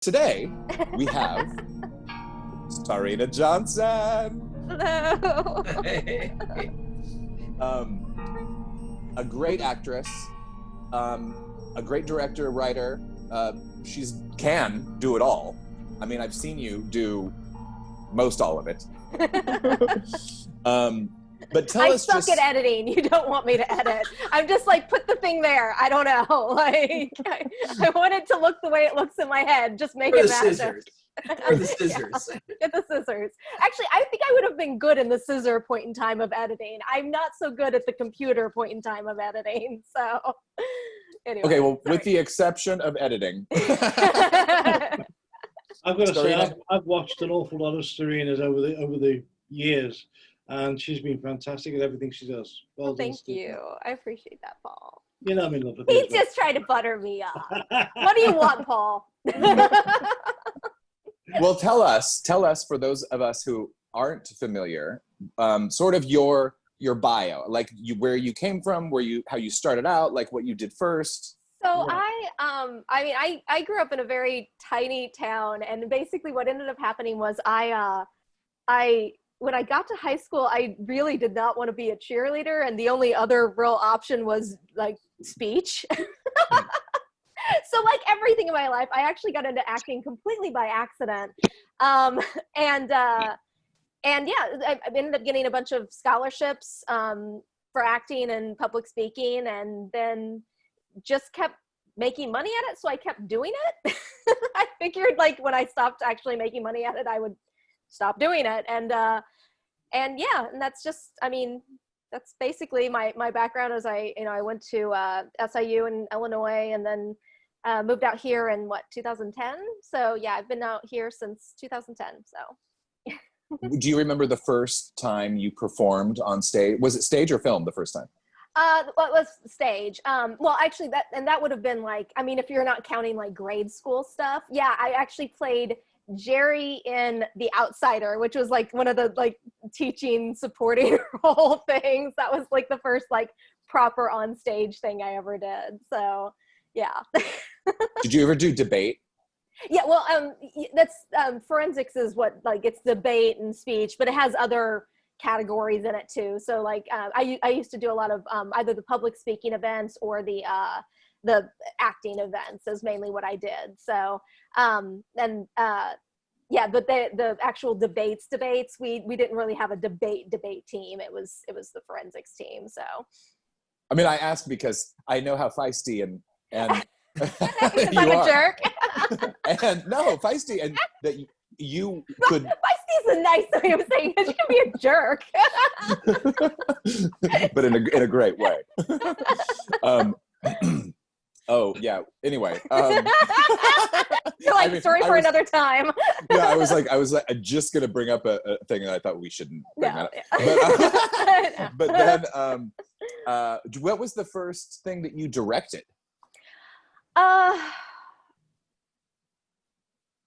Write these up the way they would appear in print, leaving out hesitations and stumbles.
Today, we have Starina Johnson. Hello. A great actress, a great director, writer. She can do it all. I mean, I've seen you do most all of it. But tell us, I suck at editing. You don't want me to edit. I'm just like, put the thing there. I don't know. Like, I want it to look the way it looks in my head. Just make it match. Or the scissors. Yeah, get the scissors. Actually, I think I would have been good in the scissor point in time of editing. I'm not so good at the computer point in time of editing. So, anyway. Okay, well, with the exception of editing. I've got to say, I've watched an awful lot of Starina's over the years, and she's been fantastic at everything she does. Well, thank you. I appreciate that, Paul. You know I'm in love with He just tried to butter me up. What do you want, Paul? Well, tell us for those of us who aren't familiar, sort of your bio, like where you came from, how you started out, like what you did first. So I grew up in a very tiny town, and basically what ended up happening was when I got to high school, I really did not want to be a cheerleader, and the only other real option was like speech. So like everything in my life, I actually got into acting completely by accident. And yeah, I ended up getting a bunch of scholarships for acting and public speaking, and then just kept making money at it. So I kept doing it. I figured like when I stopped actually making money at it, I would stop doing it. And yeah, and that's just, I mean, that's basically my background. As I went to SIU in Illinois, and then moved out here in 2010. So yeah, I've been out here since 2010. So. Do you remember the first time you performed on stage? Was it stage or film the first time? Well, it was stage. Well, actually that would have been like, I mean, if you're not counting like grade school stuff. Yeah, I actually played Jerry in The Outsider, which was like one of the like teaching supporting role things. That was like the first like proper on stage thing I ever did. So yeah. Did you ever do debate? Yeah, well, that's forensics is what, like, it's debate and speech, but it has other categories in it too. So like I used to do a lot of either the public speaking events or the acting events is mainly what I did. So yeah, but the actual debates we didn't really have a debate team. It was the forensics team. So I mean, I asked because I know how feisty and because I'm a jerk. And no, feisty, and that you could. Feisty is a nice way of saying it. You can be a jerk, but in a great way. Oh yeah. Anyway, you're like, story for another time. Yeah, I was like, just gonna bring up a thing that I thought we shouldn't bring that up. Yeah. But then, what was the first thing that you directed?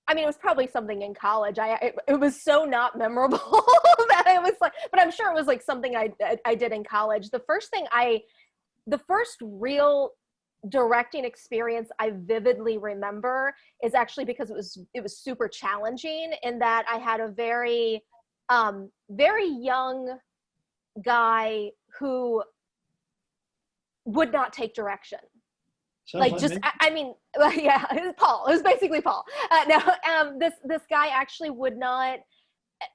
I mean, it was probably something in college. It was so not memorable that I was like, but I'm sure it was like something I did in college. The first real directing experience I vividly remember is actually because it was super challenging in that I had a very, very young guy who would not take direction. Like just, I mean, yeah, it was Paul. It was basically Paul. This guy actually would not.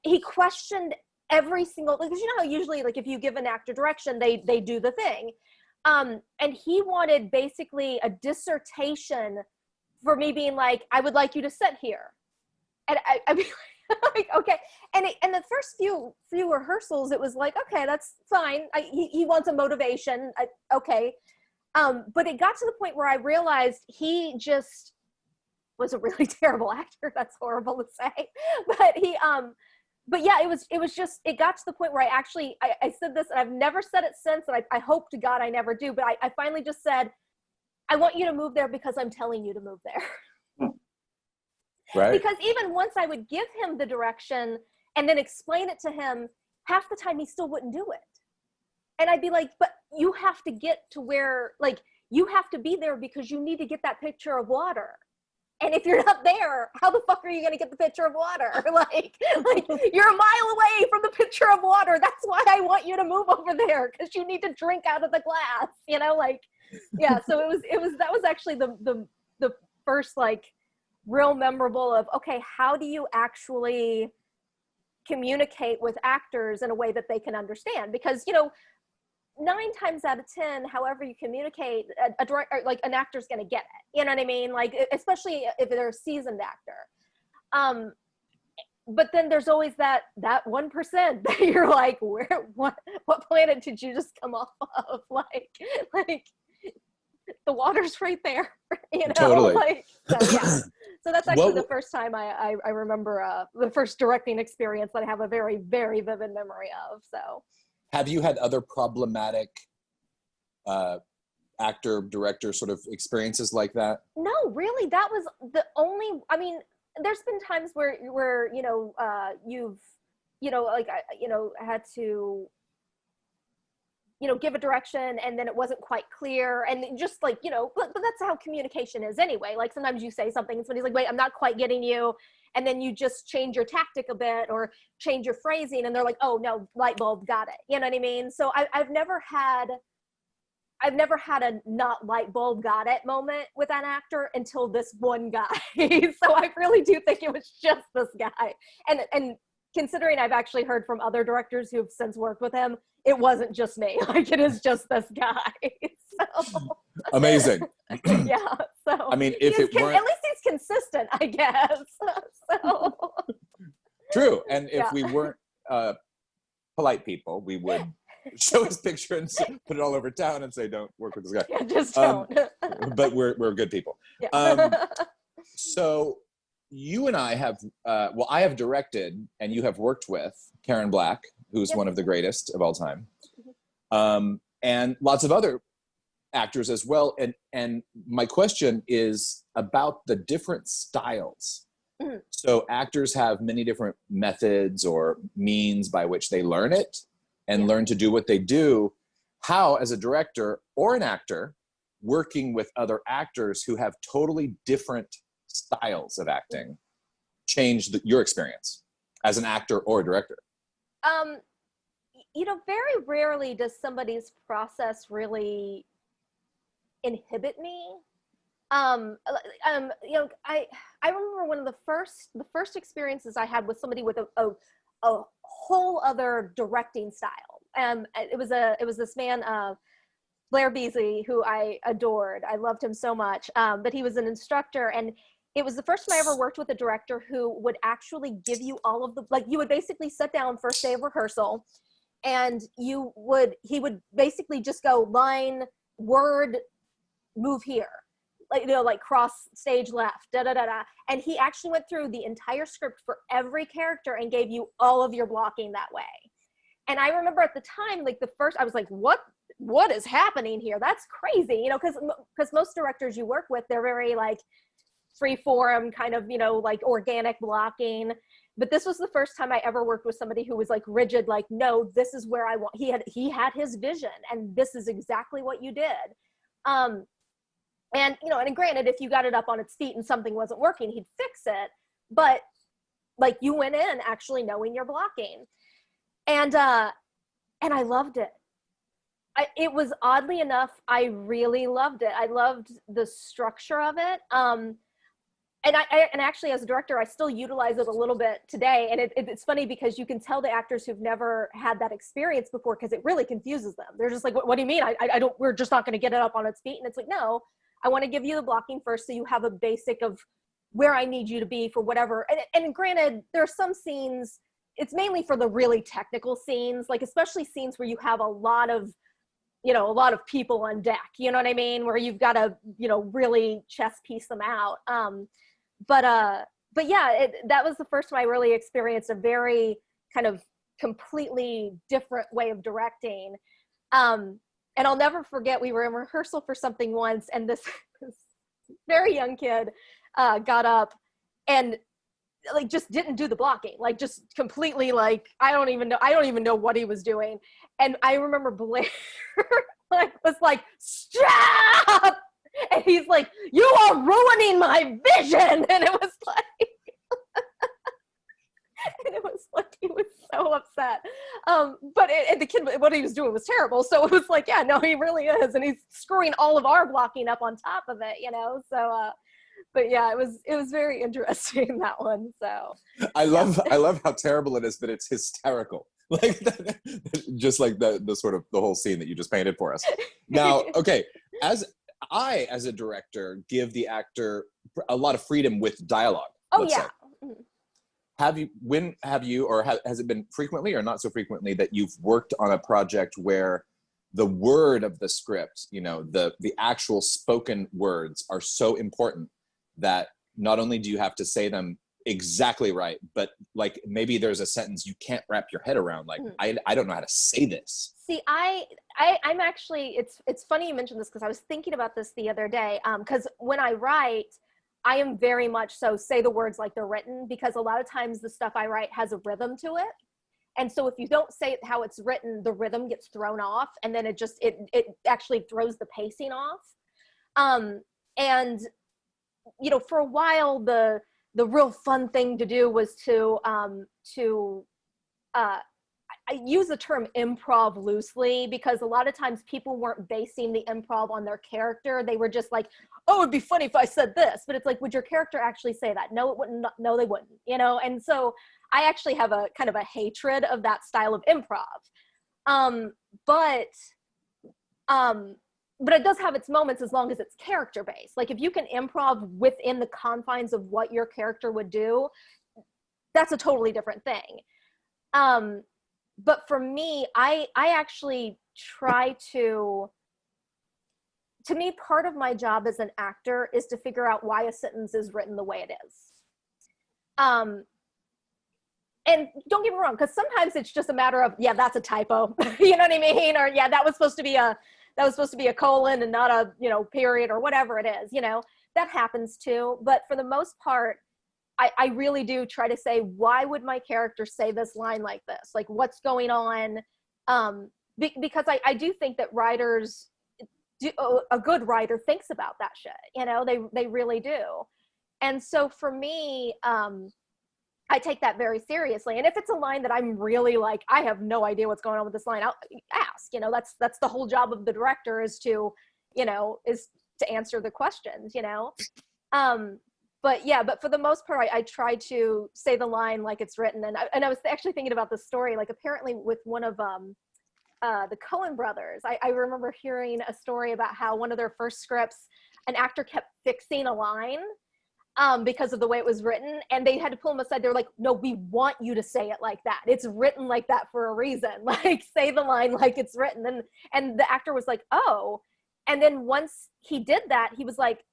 He questioned every single, because you know how usually like if you give an actor direction, they do the thing, and he wanted basically a dissertation for me being like, I would like you to sit here, and I mean, like, okay, and the first few rehearsals, it was like, okay, that's fine. He wants a motivation, okay. But it got to the point where I realized he just was a really terrible actor. That's horrible to say, but yeah, it was just, it got to the point where I said this, and I've never said it since, and I hope to God I never do, but I finally just said, I want you to move there because I'm telling you to move there. Right. Because even once I would give him the direction and then explain it to him, half the time he still wouldn't do it. And I'd be like, but you have to get to where, like, you have to be there because you need to get that picture of water. And if you're not there, how the fuck are you going to get the pitcher of water? like you're a mile away from the pitcher of water. That's why I want you to move over there, because you need to drink out of the glass, you know, like, yeah. So that was actually the first like real memorable of, okay, how do you actually communicate with actors in a way that they can understand? Because, you know, 9 times out of 10, however you communicate, a director, like an actor's going to get it. You know what I mean? Like, especially if they're a seasoned actor. But then there's always that 1% that you're like, what planet did you just come off of? Like the water's right there, you know? Totally. Like, so, yeah. So that's actually the first time I remember the first directing experience that I have a very, very vivid memory of. So. Have you had other problematic actor, director sort of experiences like that? No, really. That was the only, I mean, there's been times where you know, you've, you know, like, you know, had to, you know, give a direction and then it wasn't quite clear. And just like, you know, but that's how communication is anyway. Like sometimes you say something and somebody's like, wait, I'm not quite getting you. And then you just change your tactic a bit or change your phrasing and they're like, oh no, light bulb, got it. You know what I mean? So I've never had a not light bulb got it moment with an actor until this one guy. So I really do think it was just this guy. And considering I've actually heard from other directors who've since worked with him, it wasn't just me. Like it is just this guy. So. Amazing. Yeah. So I mean, if it weren't, at least he's consistent, I guess. So. True. And if Yeah. we weren't polite people, we would show his picture and put it all over town and say, don't work with this guy. Yeah, just don't. But we're good people. Yeah. So you and I have, I have directed and you have worked with Karen Black, who's one of the greatest of all time. And lots of other actors as well. And my question is about the different styles. Mhm. So actors have many different methods or means by which they learn it and learn to do what they do. How, as a director or an actor, working with other actors who have totally different styles of acting, changed your experience as an actor or a director? You know, very rarely does somebody's process really inhibit me. You know, I remember one of the first experiences I had with somebody with a whole other directing style. It was this man, Blair Beasley, who I adored. I loved him so much. But he was an instructor, and it was the first time I ever worked with a director who would actually give you all of the, like, you would basically sit down first day of rehearsal, and he would basically just go line, word, move here. Like, you know, like cross stage left, da da da da. And he actually went through the entire script for every character and gave you all of your blocking that way. And I remember at the time, like I was like, what is happening here? That's crazy, you know, because most directors you work with, they're very like free form, kind of, you know, like organic blocking. But this was the first time I ever worked with somebody who was like rigid, like, no, this is where I want, he had his vision and this is exactly what you did. And, you know, and granted, if you got it up on its feet and something wasn't working, he'd fix it. But like you went in actually knowing your blocking. And I loved it. It was, oddly enough, I really loved it. I loved the structure of it. And actually, as a director, I still utilize it a little bit today. And it's funny because you can tell the actors who've never had that experience before, because it really confuses them. They're just like, what do you mean? We're just not going to get it up on its feet. And it's like, no, I want to give you the blocking first, so you have a basic of where I need you to be for whatever. And granted, there are some scenes, it's mainly for the really technical scenes, like especially scenes where you have a lot of people on deck, you know what I mean? Where you've got to, you know, really chess piece them out. But yeah, that was the first time I really experienced a very kind of completely different way of directing. And I'll never forget, we were in rehearsal for something once, and this very young kid got up and like just didn't do the blocking, like just completely, like, I don't even know what he was doing. And I remember Blair like was like, stop. And he's like, you are ruining my vision. And it was like, and it was like, he was so upset. But the kid, what he was doing was terrible. So it was like, yeah, no, he really is. And he's screwing all of our blocking up on top of it, you know? So, but yeah, it was very interesting, that one. So I love how terrible it is, but it's hysterical. Like just like the sort of the whole scene that you just painted for us. Now, okay, as a director give the actor a lot of freedom with dialogue. Oh yeah. Say. Has it been frequently or not so frequently that you've worked on a project where the word of the script, you know, the actual spoken words are so important that not only do you have to say them exactly right, but like maybe there's a sentence you can't wrap your head around, like I don't know how to say this. See, I'm actually, it's funny you mentioned this because I was thinking about this the other day, because when I write, I am very much so say the words like they're written, because a lot of times the stuff I write has a rhythm to it. And so if you don't say it how it's written, the rhythm gets thrown off, and then it actually throws the pacing off. And you know, for a while, the real fun thing to do was to I use the term improv loosely, because a lot of times people weren't basing the improv on their character. They were just like, oh, it'd be funny if I said this. But it's like, would your character actually say that? No, it wouldn't. No, they wouldn't, you know? And so I actually have a kind of a hatred of that style of improv. But it does have its moments as long as it's character based. Like if you can improv within the confines of what your character would do, that's a totally different thing. But for me, I actually try to me, part of my job as an actor is to figure out why a sentence is written the way it is. And don't get me wrong, because sometimes it's just a matter of, yeah, that's a typo. You know what I mean? Or yeah, that was supposed to be a colon and not a, you know, period or whatever it is, you know, that happens too. But for the most part, I really do try to say, why would my character say this line like this? Like, what's going on? Because I do think that writers, a good writer thinks about that shit, you know, they really do. And so for me, I take that very seriously. And if it's a line that I'm really like, I have no idea what's going on with this line, I'll ask, you know, that's the whole job of the director, is to answer the questions, you know? But for the most part, I try to say the line like it's written. And I was actually thinking about this story, like apparently with one of the Coen brothers, I remember hearing a story about how one of their first scripts, an actor kept fixing a line because of the way it was written, and they had to pull him aside. They were like, no, we want you to say it like that. It's written like that for a reason. Like, say the line like it's written. And the actor was like, oh. And then once he did that, he was like,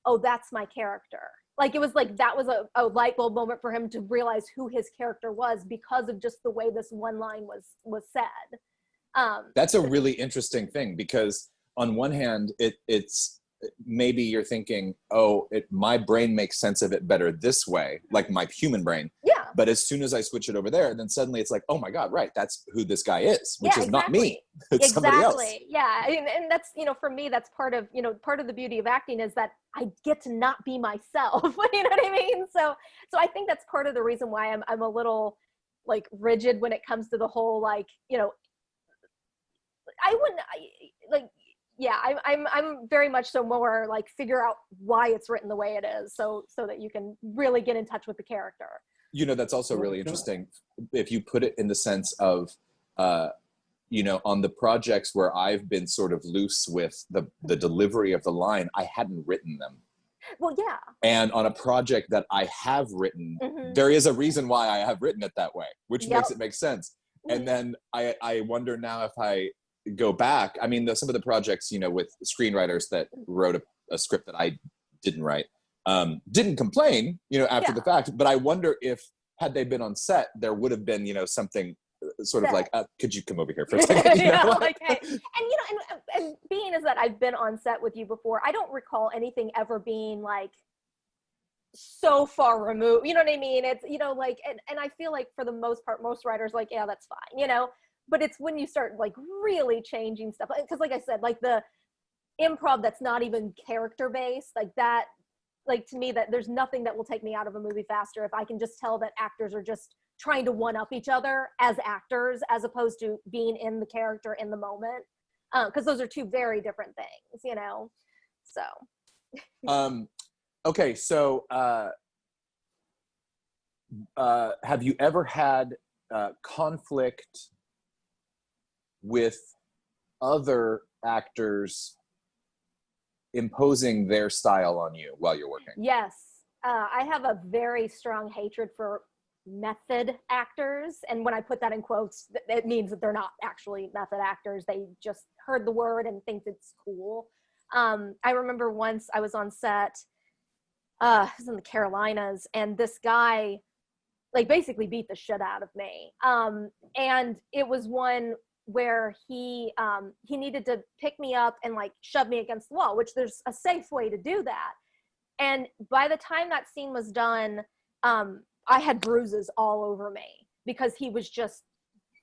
oh, that's my character. Like, it was like, that was a light bulb moment for him to realize who his character was because of just the way this one line was said. That's a really interesting thing, because on one hand, it's maybe you're thinking, oh, my brain makes sense of it better this way, like my human brain. Yeah. But as soon as I switch it over there, then suddenly it's like, oh my God, right, that's who this guy is, which is not me. It's somebody else. Yeah. And that's, you know, for me, that's part of the beauty of acting, is that I get to not be myself. You know what I mean? So I think that's part of the reason why I'm a little like rigid when it comes to the whole, like, you know, I'm very much so more like figure out why it's written the way it is, so that you can really get in touch with the character. You know, that's also really interesting if you put it in the sense of, you know, on the projects where I've been sort of loose with the delivery of the line, I hadn't written them. Well, yeah. And on a project that I have written, there is a reason why I have written it that way, which makes it make sense. And then I wonder now if I go back, I mean, some of the projects, you know, with screenwriters that wrote a script that I didn't write, didn't complain, you know, after the fact, but I wonder if, had they been on set, there would have been, you know, something sort of like, could you come over here for a second? You know? Like, hey. And, you know, and being as that I've been on set with you before, I don't recall anything ever being like so far removed, you know what I mean? It's, you know, like, and I feel like for the most part, most writers like, yeah, that's fine, you know? But it's when you start like really changing stuff, because like I said, like the improv that's not even character based, like that, like to me, that there's nothing that will take me out of a movie faster if I can just tell that actors are just trying to one up each other as actors, as opposed to being in the character in the moment. Because those are two very different things, you know? So. Okay, so have you ever had conflict with other actors imposing their style on you while you're working? Yes. I have a very strong hatred for method actors. And when I put that in quotes, it means that they're not actually method actors. They just heard the word and think it's cool. I remember once I was on set, I was in the Carolinas, and this guy like basically beat the shit out of me. And it was one where he needed to pick me up and like shove me against the wall, which there's a safe way to do that. And by the time that scene was done, I had bruises all over me because he was just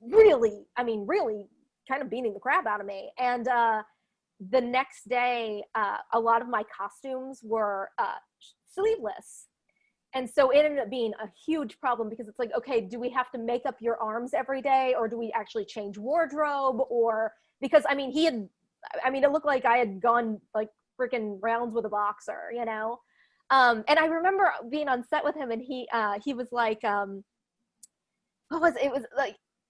really kind of beating the crap out of me. And the next day, a lot of my costumes were sleeveless. And so it ended up being a huge problem because it's like, okay, do we have to make up your arms every day, or do we actually change wardrobe? Or because it looked like I had gone like freaking rounds with a boxer, you know? And I remember being on set with him, and he was like,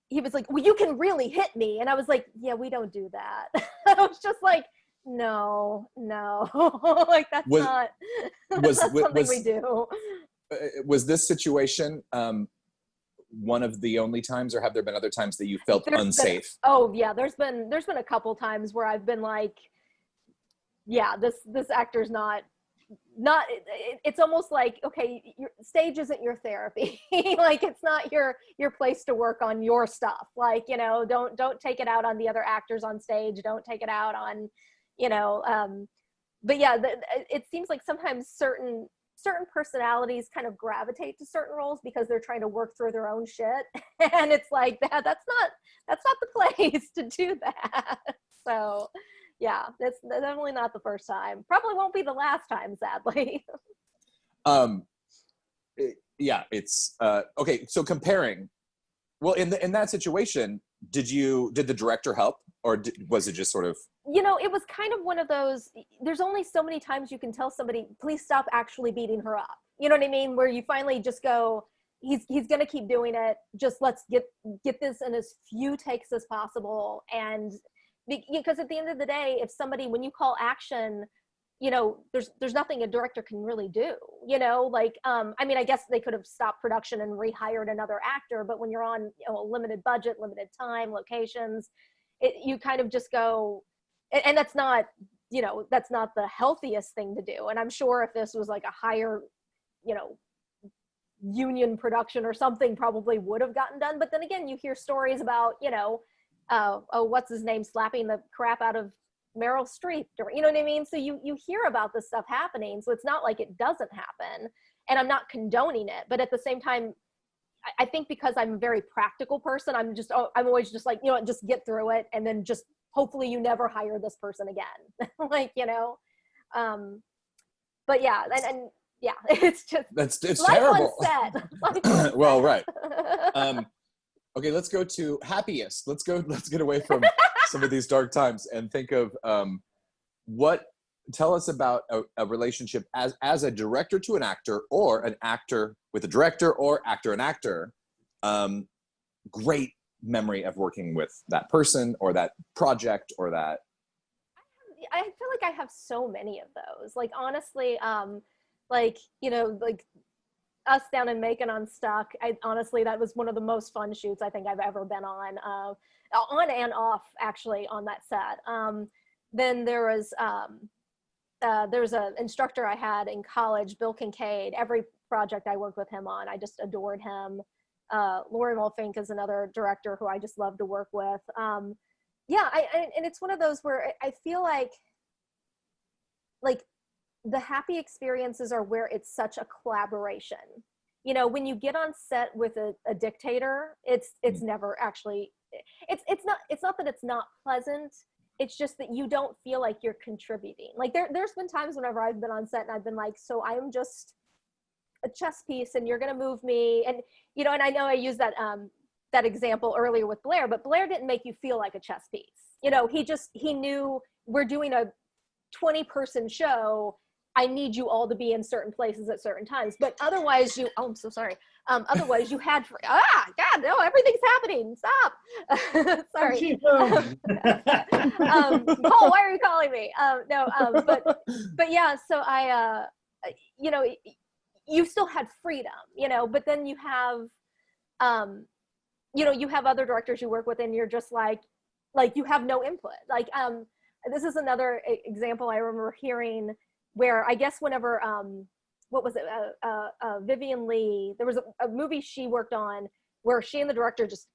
he was like, well, you can really hit me. And I was like, yeah, we don't do that. I was just like, no, like that's not something we do. Was this situation one of the only times, or have there been other times that you felt unsafe? There's been a couple times where I've been like, yeah, this actor's not it's almost like, okay, your stage isn't your therapy. Like it's not your place to work on your stuff. Like, you know, don't take it out on the other actors on stage. Don't take it out on, you know, but yeah, it seems like sometimes certain personalities kind of gravitate to certain roles because they're trying to work through their own shit. And it's like, that's not the place to do that. So yeah, that's definitely not the first time. Probably won't be the last time, sadly. Yeah, it's okay. So comparing, well, in that situation, did the director help, or was it just sort of? You know, it was kind of one of those. There's only so many times you can tell somebody, please stop actually beating her up. You know what I mean? Where you finally just go, he's going to keep doing it. Just let's get this in as few takes as possible. And because at the end of the day, if somebody, when you call action, you know, there's nothing a director can really do, you know, like, I mean, I guess they could have stopped production and rehired another actor, but when you're on, you know, a limited budget, limited time, locations, you kind of just go, and that's not, you know, that's not the healthiest thing to do. And I'm sure if this was like a higher, you know, union production or something, probably would have gotten done. But then again, you hear stories about, you know, what's his name, slapping the crap out of Meryl Streep, you know what I mean? So you hear about this stuff happening. So it's not like it doesn't happen, and I'm not condoning it, but at the same time, I think because I'm a very practical person, I'm always just like, you know, just get through it. And then just hopefully you never hire this person again. Like, you know, but yeah. And yeah, it's just, it's terrible. Life on set. Well, right. Okay, let's go to happiest. Let's get away from some of these dark times and think of tell us about a relationship as a director to an actor, or an actor with a director, or actor and actor. Great memory of working with that person or that project or that. I feel like I have so many of those. Like, honestly, like, you know, like us down in Macon on Stuck, honestly, that was one of the most fun shoots I think I've ever been on and off, actually, on that set. Then there was an instructor I had in college, Bill Kincaid. Every project I worked with him on, I just adored him. Lori Mulfink is another director who I just love to work with. Yeah, and it's one of those where I feel like the happy experiences are where it's such a collaboration. You know, when you get on set with a dictator, it's never actually, it's not that it's not pleasant. it's just that you don't feel like you're contributing. Like there's been times whenever I've been on set and I've been like, so I'm just a chess piece and you're going to move me. And, you know, and I know I used that, that example earlier with Blair, but Blair didn't make you feel like a chess piece. You know, he knew we're doing a 20-person show. I need you all to be in certain places at certain times, but otherwise I'm so sorry. Otherwise you had, God, no, everything's happening. Stop. Sorry. Paul, why are you calling me? But yeah, so I, you know, you still had freedom, you know, but then you have, you know, you have other directors you work with and you're just like you have no input. Like, this is another example I remember hearing where I guess whenever, what was it? Vivian Lee, there was a movie she worked on where she and the director just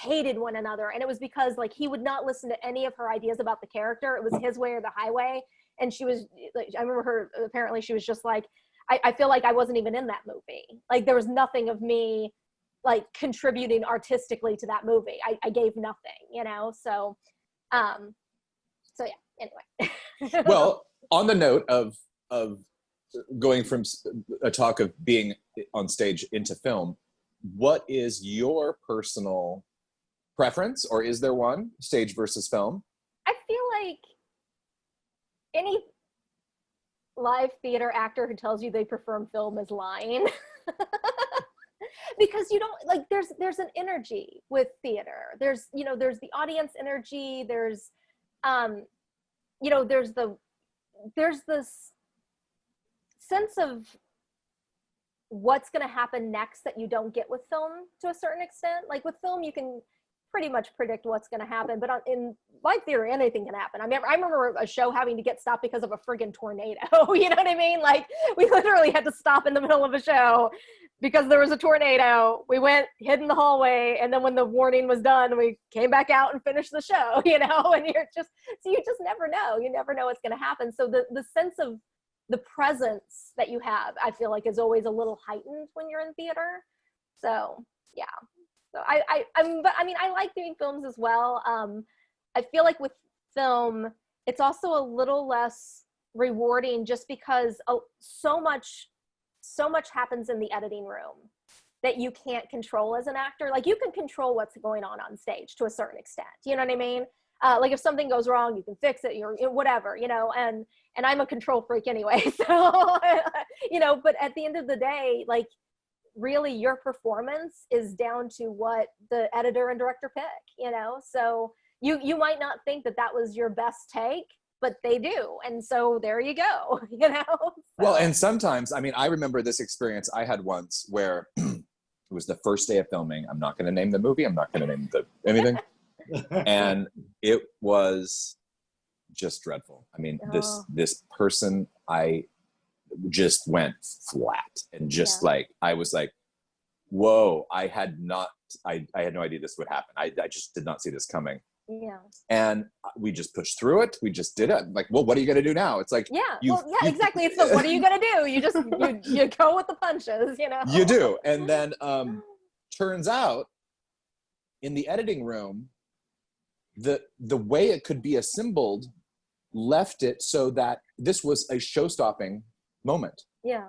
hated one another. And it was because like, he would not listen to any of her ideas about the character. It was his way or the highway. And she was like, I remember her, apparently she was just like, I feel like I wasn't even in that movie. Like there was nothing of me like contributing artistically to that movie. I gave nothing, you know? So yeah, anyway. Well, on the note of going from a talk of being on stage into film, what is your personal preference, or is there one, stage versus film? I feel like any live theater actor who tells you they prefer film is lying. Because you don't like, there's an energy with theater. There's, you know, there's the audience energy. There's, you know, there's this sense of what's going to happen next that you don't get with film to a certain extent. Like with film, you can pretty much predict what's going to happen, but in live theater, anything can happen. I mean, I remember a show having to get stopped because of a friggin' tornado. You know what I mean? Like we literally had to stop in the middle of a show because there was a tornado. We went, hid in the hallway, and then when the warning was done, we came back out and finished the show, you know, and so you just never know. You never know what's going to happen. So the sense of the presence that you have, I feel like is always a little heightened when you're in theater. So yeah. So but I mean, I like doing films as well. I feel like with film, it's also a little less rewarding just because so much happens in the editing room that you can't control as an actor. Like you can control what's going on stage to a certain extent. You know what I mean? Like if something goes wrong, you can fix it, you're whatever, you know, and I'm a control freak anyway. So, you know, but at the end of the day, like, really your performance is down to what the editor and director pick, you know? So you might not think that was your best take, but they do. And so there you go, you know? So. Well, and sometimes, I mean, I remember this experience I had once where it was the first day of filming. I'm not going to name the movie. I'm not going to name anything. And it was just dreadful. I mean, this person, I just went flat and just like, I was like, whoa, I had no idea this would happen. I just did not see this coming. Yeah. And we just pushed through it. We just did it. Like, well, what are you going to do now? It's like, exactly. It's what are you going to do? You just, you go with the punches, you know? You do. And then turns out in the editing room, the way it could be assembled left it so that this was a show-stopping moment. Yeah.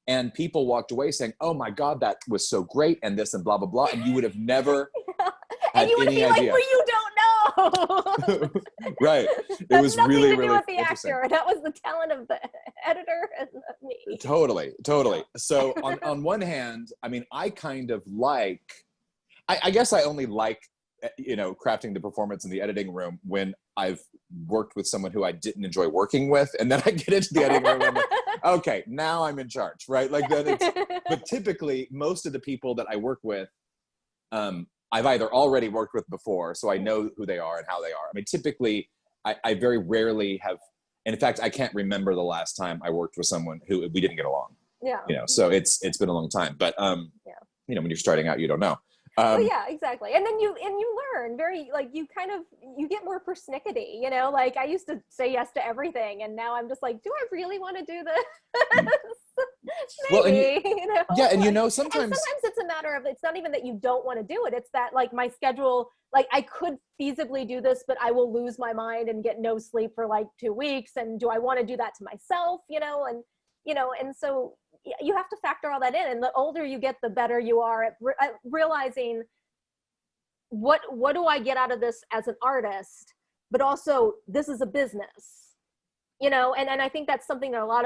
And people walked away saying, oh my God, that was so great, and this and blah, blah, blah. And you would have never had and you would any be idea. like, well, you don't know. Right. It was really, really with the actor. That was the talent of the editor and me. Totally. So on one hand, I mean, I kind of like, I guess I only like, you know, crafting the performance in the editing room when I've worked with someone who I didn't enjoy working with, and then I get into the editing room and I'm like, okay, now I'm in charge, right? Like then but typically most of the people that I work with, I've either already worked with before, so I know who they are and how they are. I mean, typically I very rarely have, and in fact, I can't remember the last time I worked with someone who we didn't get along. Yeah. You know, so it's been a long time, but you know, when you're starting out, you don't know. Well, yeah, exactly. And then you learn you get more persnickety, you know, like I used to say yes to everything. And now I'm just like, do I really want to do this? Maybe, well, and you know? Yeah. And you know, sometimes it's a matter of, it's not even that you don't want to do it. It's that like my schedule, like I could feasibly do this, but I will lose my mind and get no sleep for like 2 weeks. And do I want to do that to myself, and so you have to factor all that in. And the older you get, the better you are at realizing what do I get out of this as an artist, but also this is a business, and I think that's something that a lot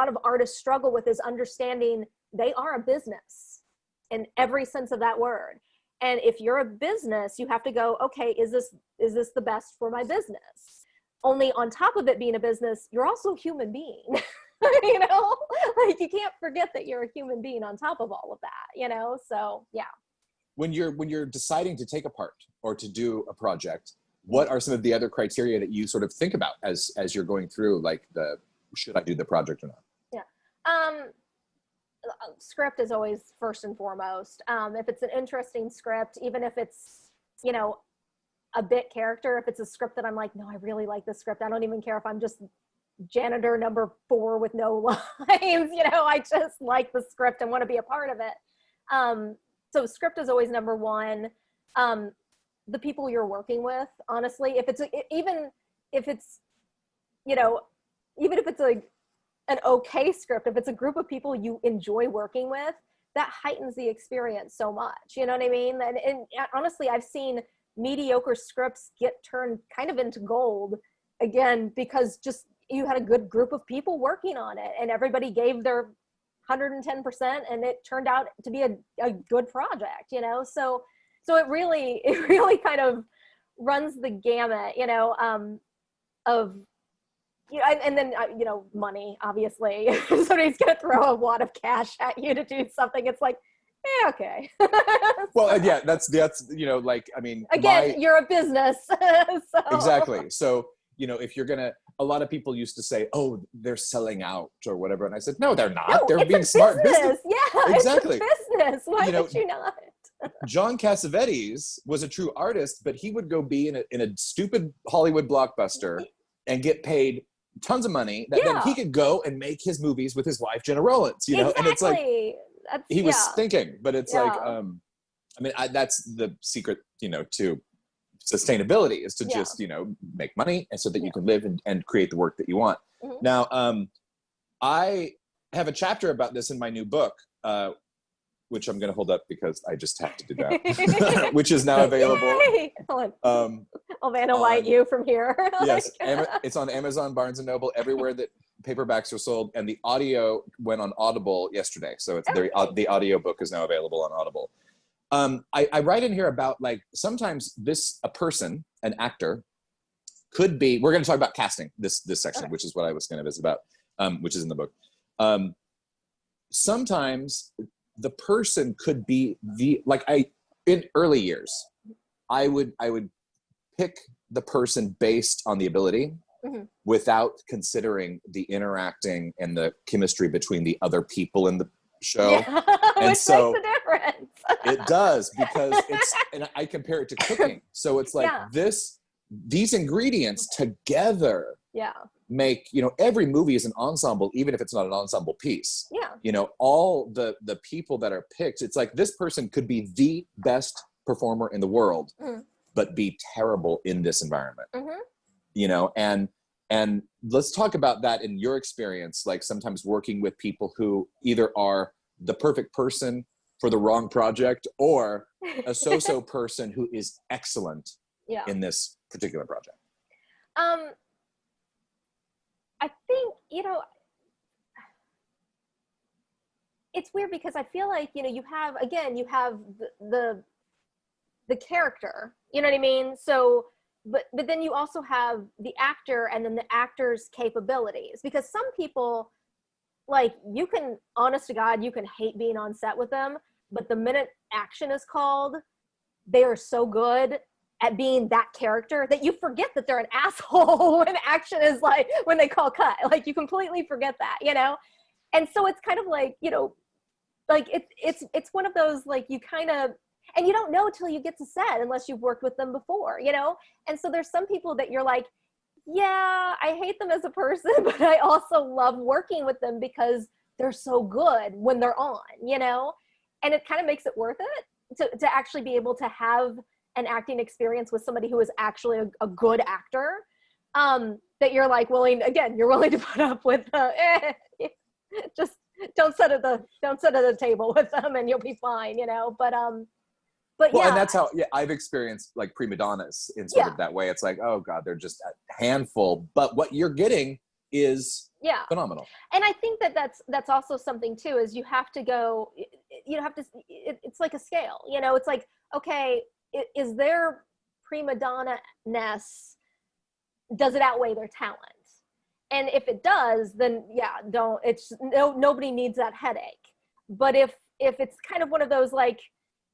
of artists struggle with, is understanding they are a business in every sense of that word. And if you're a business, you have to go, okay, is this the best for my business? Only on top of it being a business, you're also a human being. Like you can't forget that you're a human being on top of all of that, so yeah. When you're deciding to take a part or to do a project, what are some of the other criteria that you sort of think about as you're going through, like should I do the project or not? Yeah. Script is always first and foremost. If it's an interesting script, even if it's, a bit character, if it's a script that I'm like, no, I really like this script. I don't even care if I'm just janitor number 4 with no lines, I just like the script and want to be a part of it. So script is always number 1. The people you're working with, honestly, even if it's an okay script, if it's a group of people you enjoy working with, that heightens the experience so much. You know what I mean? And honestly, I've seen mediocre scripts get turned kind of into gold again, because just you had a good group of people working on it and everybody gave their 110% and it turned out to be a good project, so it really kind of runs the gamut, of, and then, money, obviously. If somebody's going to throw a wad of cash at you to do something, it's like, okay. Well, yeah, that's, like, I mean. Again, you're a business. So. Exactly. So, if you're going to, a lot of people used to say, oh, they're selling out or whatever. And I said, no, they're not. No, they're being smart business. Yeah, exactly. It's a business. Why would you not? John Cassavetes was a true artist, but he would go be in a stupid Hollywood blockbuster and get paid tons of money that then he could go and make his movies with his wife, Jenna Rollins, Exactly. And it's like, he was thinking, but it's like, that's the secret, to sustainability, is to just, make money and so that you can live and create the work that you want. Mm-hmm. Now, I have a chapter about this in my new book, which I'm going to hold up because I just have to do that, which is now available. I'll Vanna White you from here. Yes, it's on Amazon, Barnes & Noble, everywhere that paperbacks are sold, and the audio went on Audible yesterday. So it's the audio book is now available on Audible. I write in here about, like, sometimes a person, an actor, could be, we're going to talk about casting this section, which is what I was going to visit about, which is in the book. Sometimes the person could be in early years, I would pick the person based on the ability without considering the interacting and the chemistry between the other people in the show. Yeah. And Which so makes a difference. It does, because and I compare it to cooking. So it's like these ingredients together make, every movie is an ensemble, even if it's not an ensemble piece. Yeah. All the people that are picked, it's like this person could be the best performer in the world, but be terrible in this environment. And let's talk about that in your experience, like sometimes working with people who either are the perfect person for the wrong project or a so-so person who is excellent in this particular project. I think, it's weird because I feel like, you have the character, you know what I mean? So, but then you also have the actor and then the actor's capabilities, because some people, like, you can, honest to God, you can hate being on set with them, but the minute action is called, they are so good at being that character that you forget that they're an asshole when action is like, when they call cut, like you completely forget that, And so it's kind of like, like it's one of those, like, you kind of, and you don't know till you get to set unless you've worked with them before, And so there's some people that you're like, yeah, I hate them as a person, but I also love working with them because they're so good when they're on, and it kind of makes it worth it to actually be able to have an acting experience with somebody who is actually a good actor, that you're like you're willing to put up with, just don't sit at the table with them and you'll be fine, but well, yeah. and that's how I've experienced like prima donnas in sort of that way. It's like, oh God, they're just a handful, but what you're getting is phenomenal. And I think that's also something too, is you have to go, it's like a scale, it's like, okay, is their prima donna-ness, does it outweigh their talent? And if it does, then nobody needs that headache. But if it's kind of one of those like,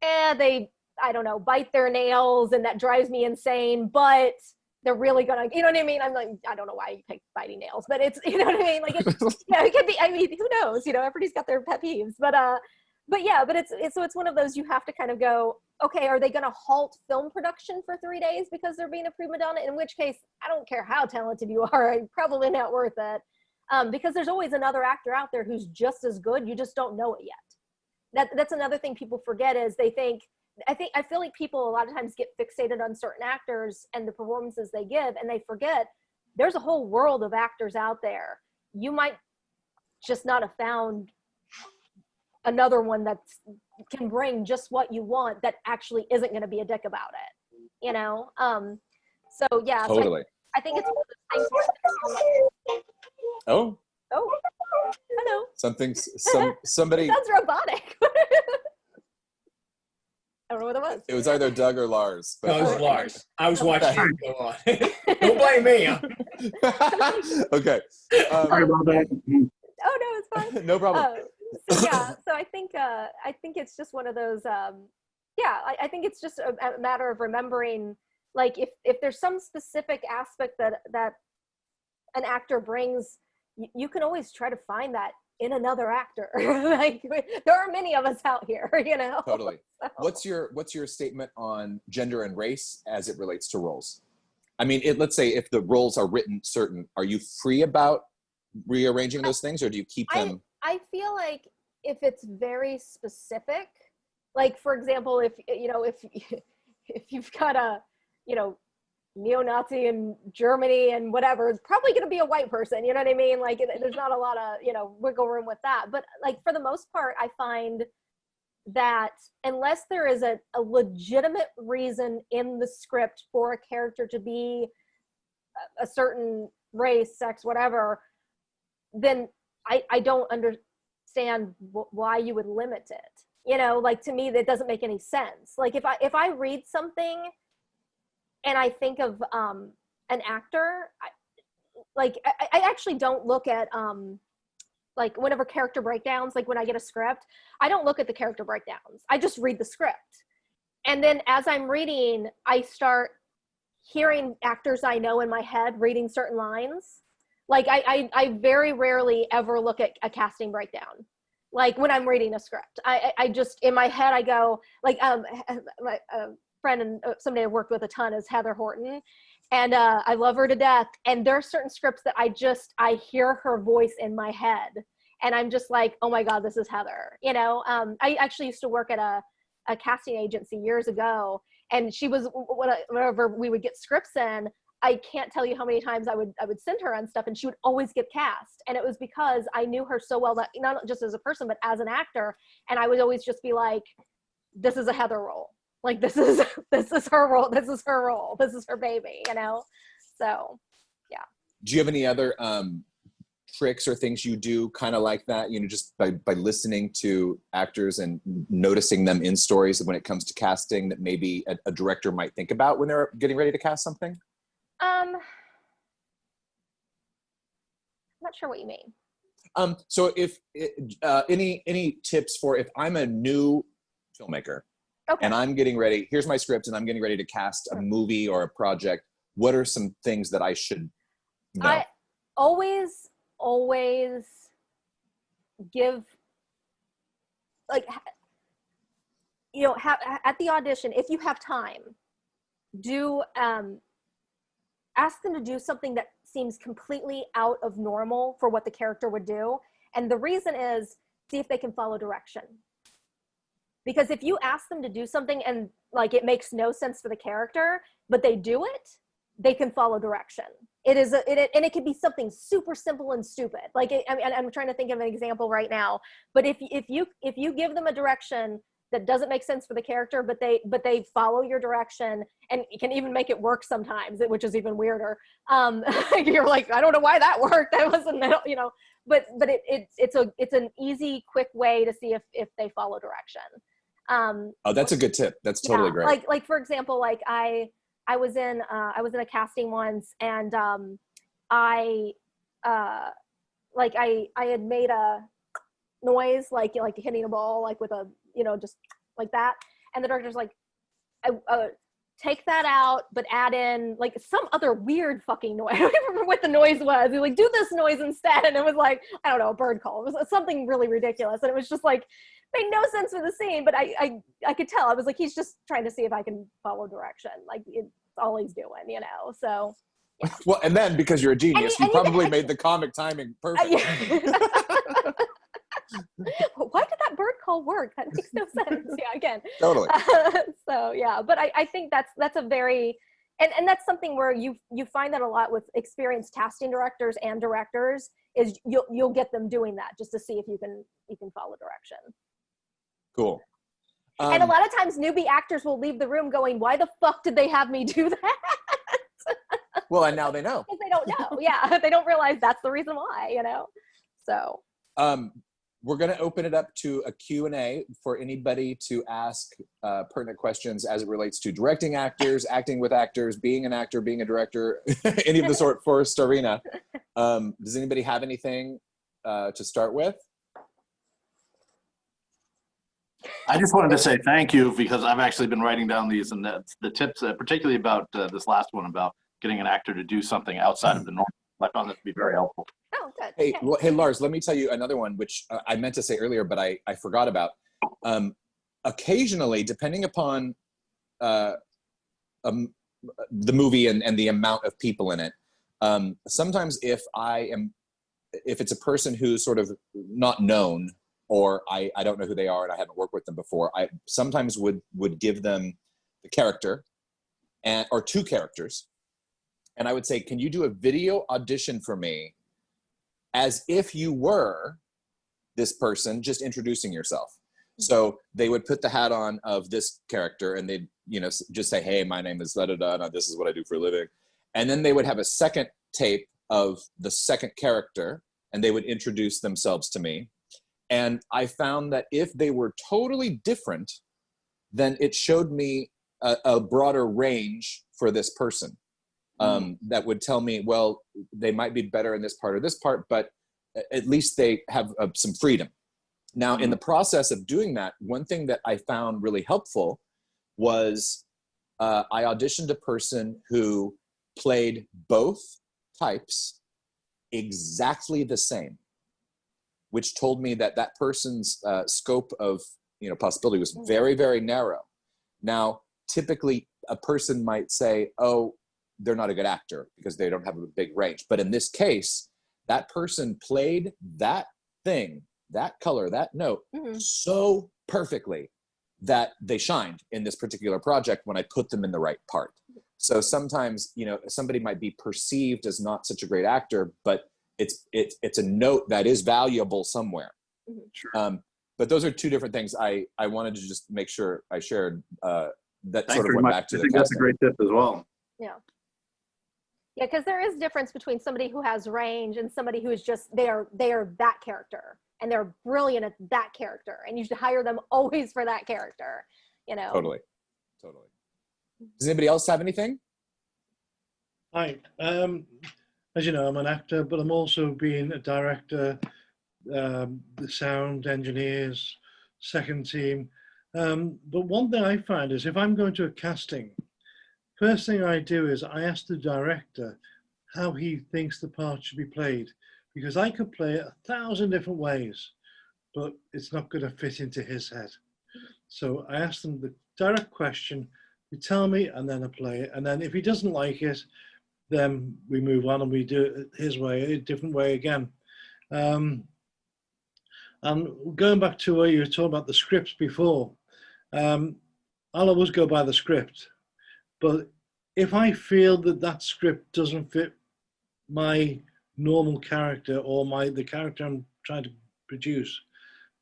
they, I don't know, bite their nails and that drives me insane, but they're really gonna, you know what I mean? I'm like, I don't know why you pick biting nails, but it's, you know what I mean? Like, it could be, I mean, who knows? Everybody's got their pet peeves, but it's one of those, you have to kind of go, okay, are they going to halt film production for 3 days because they're being a prima donna? In which case, I don't care how talented you are, probably not worth it. Because there's always another actor out there who's just as good. You just don't know it yet. That's another thing people forget, is I feel like people a lot of times get fixated on certain actors and the performances they give, and they forget there's a whole world of actors out there. You might just not have found another one that can bring just what you want, that actually isn't going to be a dick about it, so yeah. Totally. So I think it's one of those things. Oh, hello. Somebody. It sounds robotic. I don't know what it was. It was either Doug or Lars. No, it was Lars. I was watching him go on. Don't blame me. Okay. Sorry about that. Oh no, it's fine. No problem. So I think it's just one of those. I think it's just a matter of remembering, like, if there's some specific aspect that an actor brings, you can always try to find that in another actor. Like, there are many of us out here, Totally. So. What's your statement on gender and race as it relates to roles? I mean, let's say if the roles are written certain, are you free about rearranging those things, or do you keep them? I feel like if it's very specific, like, for example, if you've got a, neo-Nazi in Germany and whatever, it's probably going to be a white person, you know what I mean? Like, there's not a lot of, wiggle room with that. But like, for the most part, I find that unless there is a legitimate reason in the script for a character to be a certain race, sex, whatever, then I don't understand why you would limit it. Like, to me, that doesn't make any sense. Like, if I read something and I think of an actor, I actually don't look at like, whenever character breakdowns, like when I get a script, I don't look at the character breakdowns. I just read the script. And then as I'm reading, I start hearing actors I know in my head reading certain lines. Like, I very rarely ever look at a casting breakdown. Like, when I'm reading a script, I just, in my head, I go, like, my friend and somebody I worked with a ton is Heather Horton. And I love her to death. And there are certain scripts that I hear her voice in my head. And I'm just like, oh my God, this is Heather. I actually used to work at a casting agency years ago. And she was, whenever we would get scripts in, I can't tell you how many times I would send her on stuff and she would always get cast. And it was because I knew her so well, that not just as a person, but as an actor. And I would always just be like, this is a Heather role. Like, this is her role. This is her role. This is her baby, So, yeah. Do you have any other tricks or things you do kind of like that, just by listening to actors and noticing them in stories when it comes to casting that maybe a director might think about when they're getting ready to cast something? I'm not sure what you mean. So if any tips for if I'm a new filmmaker, okay, and I'm getting ready, here's my script and I'm getting ready to cast a movie or a project, what are some things that I should know? I always give, like, at the audition, if you have time, do ask them to do something that seems completely out of normal for what the character would do. And the reason is, see if they can follow direction. Because if you ask them to do something and like it makes no sense for the character, but they do it, they can follow direction. And it can be something super simple and stupid. Like, I mean, I'm trying to think of an example right now, but if you give them a direction that doesn't make sense for the character, but they follow your direction, and you can even make it work sometimes, which is even weirder. You're like, I don't know why that worked. That wasn't, you know, but it's an easy, quick way to see if they follow direction. Oh, that's a good tip. That's totally great. Like for example, like I was in a casting once, and I had made a noise like hitting a ball, like with a, you know, just like that, and the director's like, take that out, but add in like some other weird fucking noise. I don't even remember what the noise was. He was like, do this noise instead, and it was like, I don't know, a bird call. It was something really ridiculous, and it was just like, made no sense for the scene, but I could tell. I was like, he's just trying to see if I can follow direction. Like, it's all he's doing, you know. So yeah. Well, and then because you're a genius, you probably made the comic timing perfect. Why did that bird call work? That makes no sense. Yeah, again. Totally. So yeah, but I think that's a very, and that's something where you find that a lot with experienced casting directors and directors, is you'll get them doing that just to see if you can follow direction. Cool. And a lot of times newbie actors will leave the room going, why the fuck did they have me do that? Well, and now they know. Because they don't know. Yeah, they don't realize that's the reason why, you know. So we're going to open it up to a Q&A for anybody to ask pertinent questions as it relates to directing actors, acting with actors, being an actor, being a director, any of the sort for Starina. Does anybody have anything to start with? I just wanted to say thank you, because I've actually been writing down these, and the tips, particularly about this last one about getting an actor to do something outside of the norm. I found that to be very helpful. oh, good. Hey, Okay. well, hey, Lars, let me tell you another one, which I meant to say earlier, but I forgot about. Occasionally, depending upon the movie and the amount of people in it, sometimes if it's a person who's sort of not known, or I don't know who they are and I haven't worked with them before, I sometimes would give them the character or two characters. And I would say, can you do a video audition for me as if you were this person, just introducing yourself? So they would put the hat on of this character, and they'd, you know, just say, hey, my name is da-da-da, and this is what I do for a living. And then they would have a second tape of the second character, and they would introduce themselves to me. And I found that if they were totally different, then it showed me a broader range for this person. That would tell me, well, they might be better in this part or this part, but at least they have some freedom. Now, in the process of doing that, one thing that I found really helpful was I auditioned a person who played both types exactly the same, which told me that that person's scope of, you know, possibility was very, very narrow. Now, typically a person might say, oh, they're not a good actor because they don't have a big range. But in this case, that person played that thing, that color, that note so perfectly that they shined in this particular project when I put them in the right part. So sometimes, you know, somebody might be perceived as not such a great actor, but it's a note that is valuable somewhere. Sure. But those are two different things. I wanted to just make sure I shared that. Thanks sort of very went much. back to I the think that's a casting. great tip as well. Yeah. Yeah, because there is difference between somebody who has range and somebody who is just, they are that character, and they're brilliant at that character, and you should hire them always for that character, you know. Totally. Does anybody else have anything? Hi. As you know, I'm an actor, but I'm also being a director, the sound engineers, second team. But one thing I find is if I'm going to a casting, first thing I do is I ask the director how he thinks the part should be played, because I could play it 1,000 different ways, but it's not going to fit into his head. So I ask them the direct question, they tell me, and then I play it. And then if he doesn't like it, then we move on and we do it his way, a different way again. And going back to where you were talking about the scripts before, I'll always go by the script. But if I feel that that script doesn't fit my normal character or the character I'm trying to produce,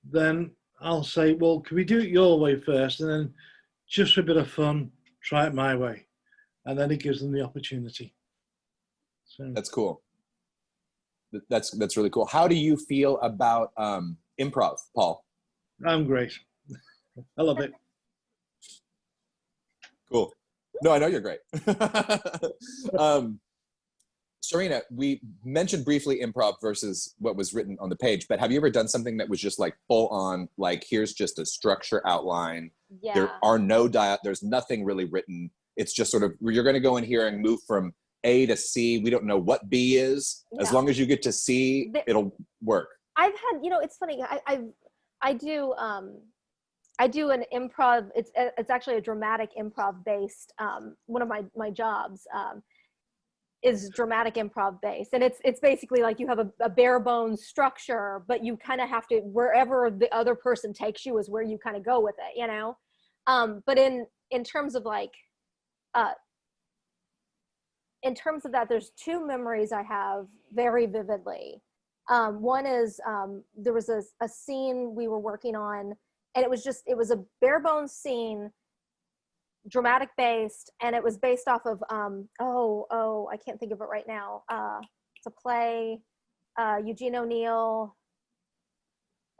then I'll say, well, can we do it your way first? And then just for a bit of fun, try it my way. And then it gives them the opportunity. So That's cool. That's really cool. How do you feel about improv, Paul? I'm great. I love it. Cool. No, I know you're great. Starina, we mentioned briefly improv versus what was written on the page, but have you ever done something that was just like full on, like here's just a structure outline. Yeah. There are no there's nothing really written. It's just sort of, you're going to go in here and move from A to C. We don't know what B is. As long as you get to C, it'll work. I've had, it's funny. I do an improv. It's actually a dramatic improv based. One of my jobs is dramatic improv based, and it's basically like you have a bare bones structure, but you kind of have to, wherever the other person takes you is where you kind of go with it, But in terms of like, in terms of that, there's two memories I have very vividly. One is there was a scene we were working on, and it was a bare bones scene, dramatic based, and it was based off of I can't think of it right now. It's a play, Eugene O'Neill,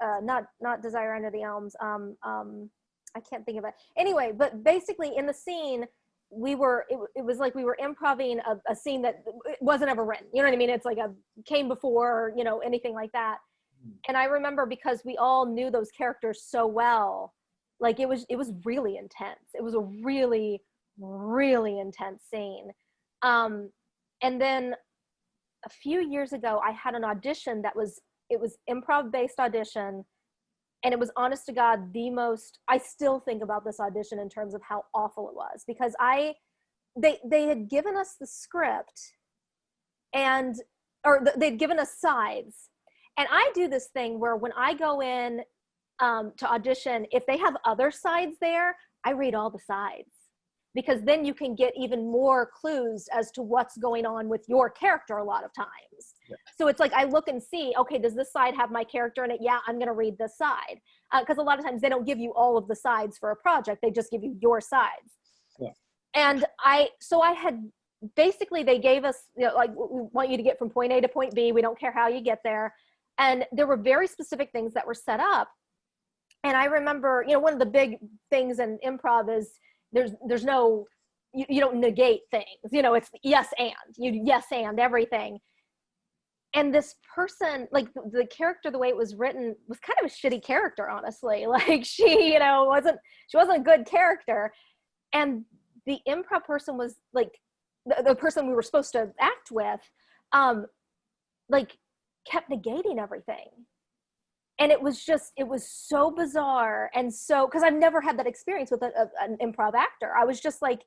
not Desire Under the Elms. I can't think of it. Anyway, but basically in the scene, it was like we were improvising a scene that wasn't ever written. You know what I mean? It's like came before, anything like that. And I remember, because we all knew those characters so well, like it was really intense. It was a really, really intense scene. And then a few years ago, I had an audition it was improv based audition. And it was, honest to God, I still think about this audition in terms of how awful it was, because they had given us the script they'd given us sides. And I do this thing where when I go in to audition, if they have other sides there, I read all the sides, because then you can get even more clues as to what's going on with your character a lot of times. Yeah. So it's like I look and see, okay, does this side have my character in it? Yeah, I'm going to read this side. Because a lot of times they don't give you all of the sides for a project. They just give you your sides. Yeah. And they gave us, like, we want you to get from point A to point B. We don't care how you get there. And there were very specific things that were set up. And I remember, one of the big things in improv is there's no, you don't negate things, it's yes and, you yes and everything. And this person, like the character, the way it was written was kind of a shitty character, honestly. Like she wasn't a good character. And the improv person was like, the person we were supposed to act with, like kept negating everything. And it was so bizarre. And so, because I've never had that experience with an improv actor. I was just like,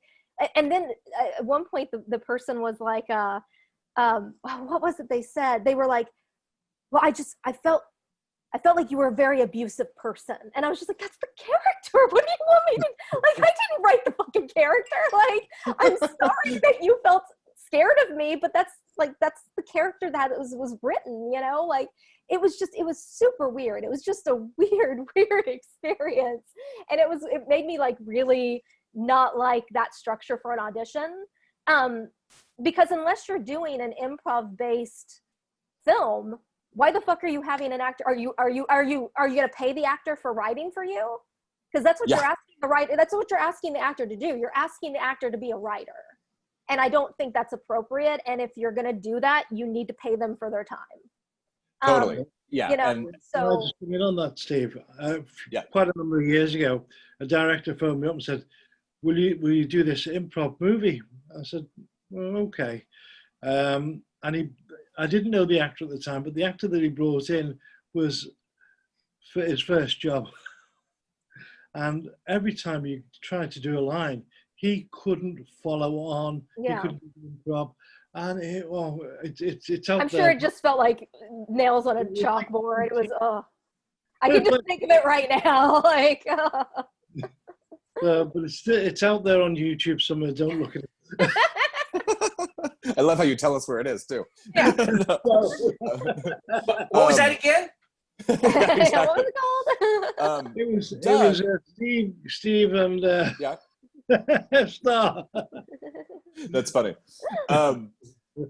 and then at one point the person was like, what was it they said? They were like, well, I felt like you were a very abusive person. And I was just like, that's the character. What do you want me to, like, I didn't write the fucking character. Like, I'm sorry that you felt scared of me, but that's the character that was written, like, it was super weird. It was just a weird experience. And it made me like really not like that structure for an audition. Because unless you're doing an improv based film, why the fuck are you having an actor? Are you going to pay the actor for writing for you? Because that's what you're asking the writer. That's what you're asking the actor to do. You're asking the actor to be a writer. And I don't think that's appropriate. And if you're going to do that, you need to pay them for their time. Totally. Yeah. And so I just come in on that, Steve. Quite a number of years ago, a director phoned me up and said, will you do this improv movie? I said, well, okay. And I didn't know the actor at the time, but the actor that he brought in was for his first job. And every time he tried to do a line, he couldn't follow on. Yeah. He couldn't do improv. And it's out I'm sure it just felt like nails on a chalkboard. It was, I can just think of it right now. Like, But it's out there on YouTube somewhere. Don't look at it. I love how you tell us where it is too. Yeah. What was that again? Yeah, exactly. What was it called? It was Steve and Yeah, Star. that's funny.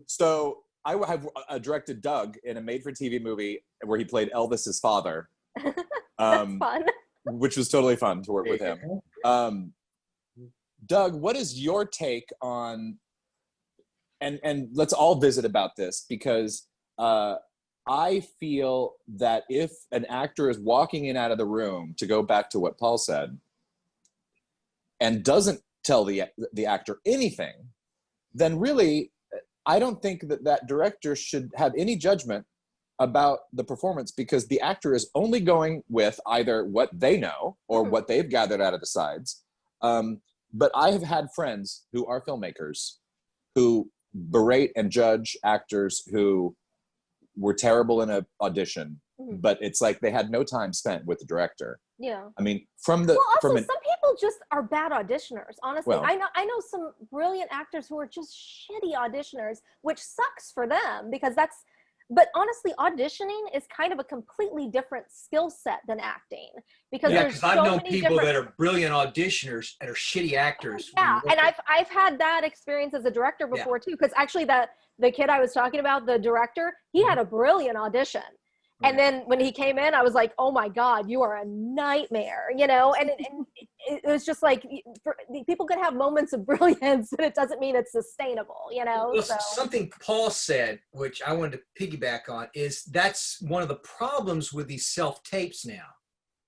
So I have directed Doug in a made-for-TV movie where he played Elvis's father, That's fun. which was totally fun to work with him. Doug, what is your take on? And let's all visit about this, because I feel that if an actor is walking in out of the room, to go back to what Paul said, and doesn't tell the actor anything, then really, I don't think that director should have any judgment about the performance, because the actor is only going with either what they know or what they've gathered out of the sides. But I have had friends who are filmmakers who berate and judge actors who were terrible in an audition, but it's like they had no time spent with the director. Yeah. I mean, Well, also, some people just are bad auditioners. Honestly, Well- I know some brilliant actors who are just shitty auditioners, which sucks for them, because that's. But honestly, auditioning is kind of a completely different skill set than acting, because Yeah, there's because I've so known many people different. that are brilliant auditioners and are shitty actors. Yeah, and I've had that experience as a director before too, because actually the kid I was talking about, the director, he had a brilliant audition. And then when he came in, I was like, oh my God, you are a nightmare, you know? And it was just like, people can have moments of brilliance, but it doesn't mean it's sustainable, you know? Well, So. something Paul said, which I wanted to piggyback on, is that's one of the problems with these self-tapes now,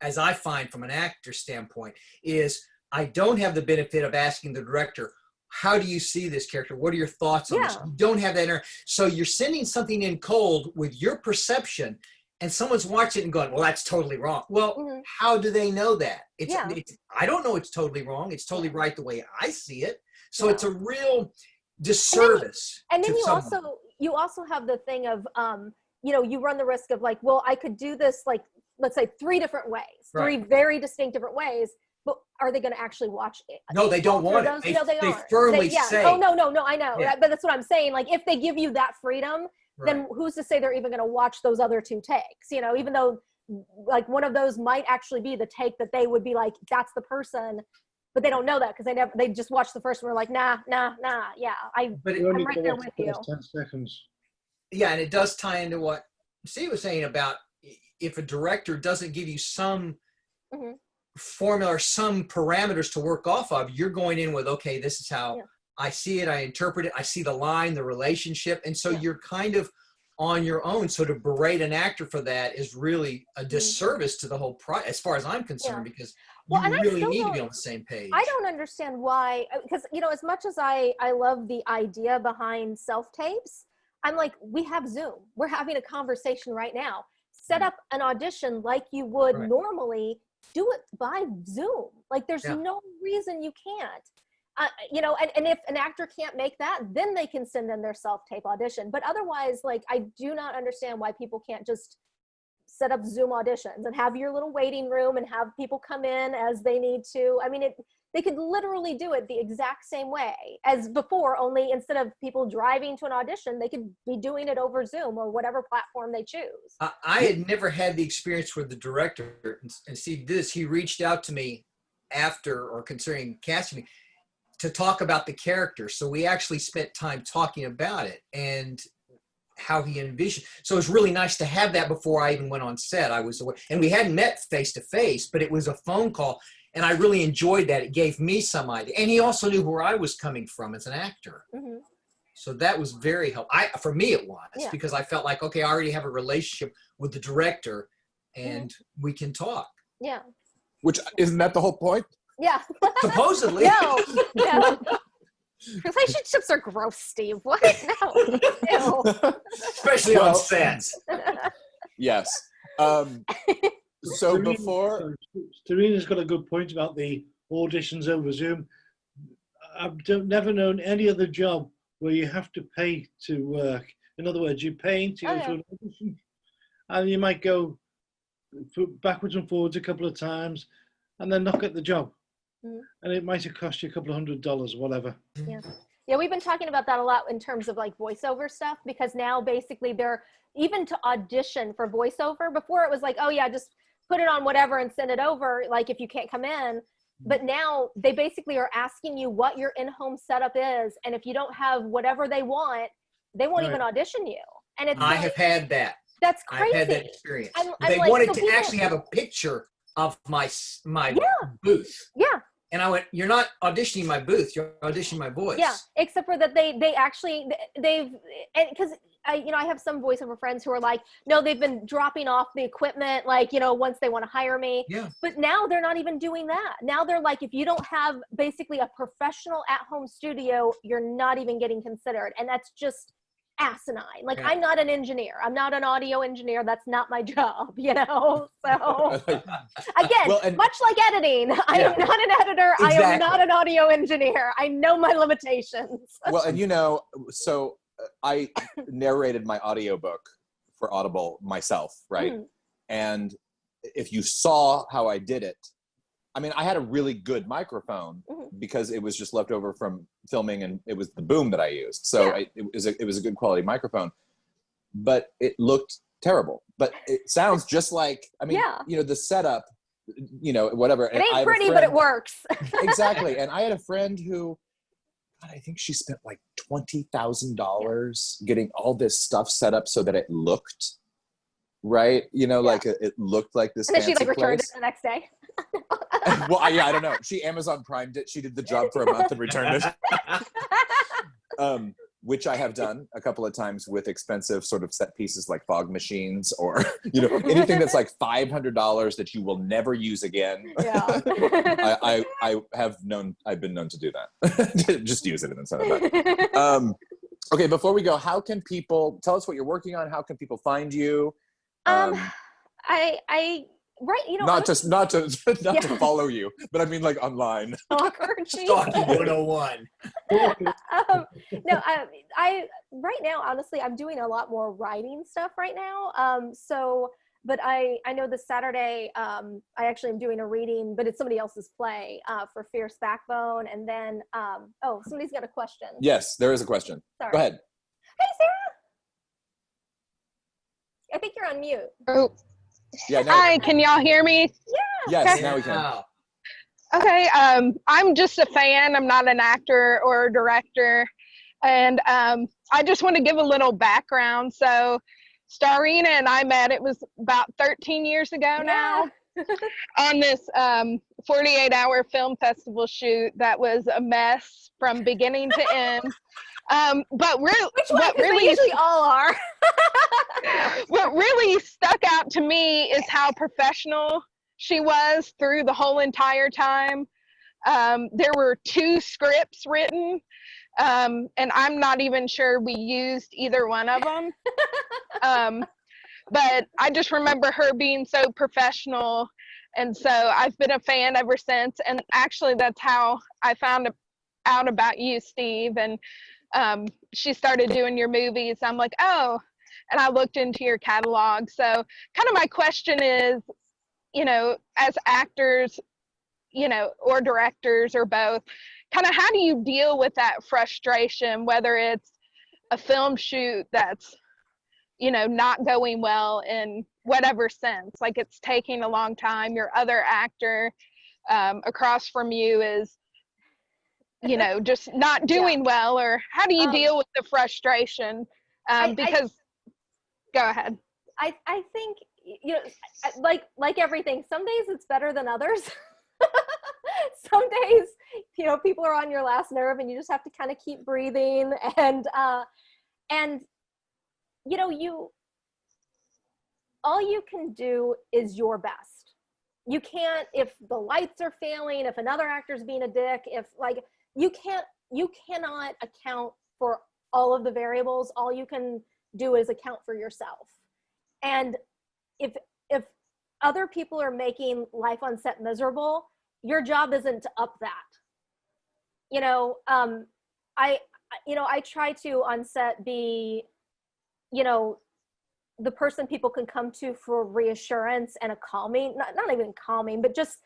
as I find from an actor standpoint, is I don't have the benefit of asking the director, how do you see this character? What are your thoughts on this? You don't have that. So you're sending something in cold with your perception, and someone's watching it and going, well, that's totally wrong. Well, how do they know that? It's, I don't know it's totally wrong. It's totally right the way I see it. So it's a real disservice. And then to you also have the thing of, you know, you run the risk of like, well, I could do this, like, let's say 3 different ways, Right. 3 very distinct different ways. But are they going to actually watch it? No, they don't want it. No, they they aren't. firmly say. Oh, no, I know. Yeah. But that's what I'm saying. Like, if they give you that freedom, then who's to say they're even going to watch those other 2 takes? You know, even though like one of those might actually be the take that they would be like, that's the person, but they don't know that because they just watched the first one. We're like, nah. Yeah, I'm right there with you. 10 seconds. Yeah, and it does tie into what Steve was saying about if a director doesn't give you some formula or some parameters to work off of, you're going in with, okay, this is how I see it, I interpret it, I see the line, the relationship, and so you're kind of on your own. So to berate an actor for that is really a disservice to the whole as far as I'm concerned, because you really need to be on the same page. I don't understand why, because, you know, as much as I love the idea behind self-tapes, I'm like, we have Zoom. We're having a conversation right now. Set up an audition like you would normally. Do it by Zoom. Like, there's no reason you can't. You know, and if an actor can't make that, then they can send in their self-tape audition. But otherwise, like, I do not understand why people can't just set up Zoom auditions and have your little waiting room and have people come in as they need to. I mean, they could literally do it the exact same way as before, only instead of people driving to an audition, they could be doing it over Zoom or whatever platform they choose. I had never had the experience with the director, and Steve did this. He reached out to me after or considering casting me to talk about the character. So we actually spent time talking about it and how he envisioned. So it was really nice to have that before I even went on set. I was aware, and we hadn't met face to face, but it was a phone call. And I really enjoyed that. It gave me some idea. And he also knew where I was coming from as an actor. So that was very helpful. For me, it was because I felt like, okay, I already have a relationship with the director and we can talk. Yeah. Which, isn't that the whole point? Yeah. Supposedly. No. Relationships are gross, Steve. What? No. Ew. Especially on sets. Yes. So before Starina's got a good point about the auditions over Zoom. I've never known any other job where you have to pay to work. In other words, you're paying to go to an audition, and you might go backwards and forwards a couple of times, and then not get the job. and it might have cost you a couple of $100, whatever. Yeah, we've been talking about that a lot in terms of like voiceover stuff, because now basically they're even to audition for voiceover. Before it was like, oh yeah, just put it on whatever and send it over, like if you can't come in. But now they basically are asking you what your in-home setup is, and if you don't have whatever they want, they won't even audition you. And it's I have had that. That's crazy. I've had that experience. I'm They like, wanted so to people actually have a picture of my Yeah. booth. Yeah. And I went, you're not auditioning my booth, you're auditioning my voice. Yeah, except for that they've and because I have some voiceover friends who are like, no, they've been dropping off the equipment, like, once they want to hire me. Yeah. But now they're not even doing that. Now they're like, if you don't have basically a professional at-home studio, you're not even getting considered. And that's just asinine. Like, Yeah. I'm not an engineer. I'm not an audio engineer. That's not my job, So again, Well, and- much like editing, I am not an editor. I am Exactly. not an audio engineer. I know my limitations. Well, and so I narrated my audiobook for Audible myself, right? Mhm. And if you saw how I did it, I mean, I had a really good microphone because it was just left over from filming, and it was the boom that I used. So it was a good quality microphone, but it looked terrible. But it sounds just like, I mean, the setup, whatever. It ain't pretty, but it works. Exactly. And I had a friend who, God, I think she spent like $20,000 getting all this stuff set up so that it looked right. Like it looked like this. And then she fancy returned place. it the next day. Well, I don't know. She Amazon Primed it. She did the job for a month and returned it. Which I have done a couple of times with expensive sort of set pieces like fog machines or, anything that's like $500 that you will never use again. Yeah. I've been known to do that. Just use it and then send it back. Okay, before we go, how can people tell us what you're working on? How can people find you? Not to follow you, but I mean like online. Stalking 101. I right now, honestly, I'm doing a lot more writing stuff right now. But I know this Saturday, I actually am doing a reading, but it's somebody else's play for Fierce Backbone. And then, somebody's got a question. Yes, there is a question. Sorry. Go ahead. Hey, Sarah. I think you're on mute. Oh. Yeah. No. Hi, can y'all hear me? Yes, Okay. now we can. Wow. Okay, I'm just a fan. I'm not an actor or a director. And I just want to give a little background. So Starina and I met, it was about 13 years ago now, on this 48-hour film festival shoot that was a mess from beginning to end. But what really usually all are. what really stuck out to me is how professional she was through the whole entire time. There were 2 scripts written, and I'm not even sure we used either one of them. But I just remember her being so professional, and so I've been a fan ever since. And actually, that's how I found out about you, Steve. And she started doing your movies. I'm like, oh, and I looked into your catalog. So kind of my question is, as actors, or directors or both, kind of how do you deal with that frustration, whether it's a film shoot that's, not going well in whatever sense, like it's taking a long time, your other actor across from you is, just not doing well, or how do you deal with the frustration? Go ahead. I think, like everything, some days it's better than others. Some days, people are on your last nerve and you just have to kind of keep breathing and all you can do is your best. You can't, if the lights are failing, if another actor's being a dick, you cannot account for all of the variables. All you can do is account for yourself. And if other people are making life on set miserable, your job isn't to up that. I try to on set be, the person people can come to for reassurance and a calming, not even calming, but just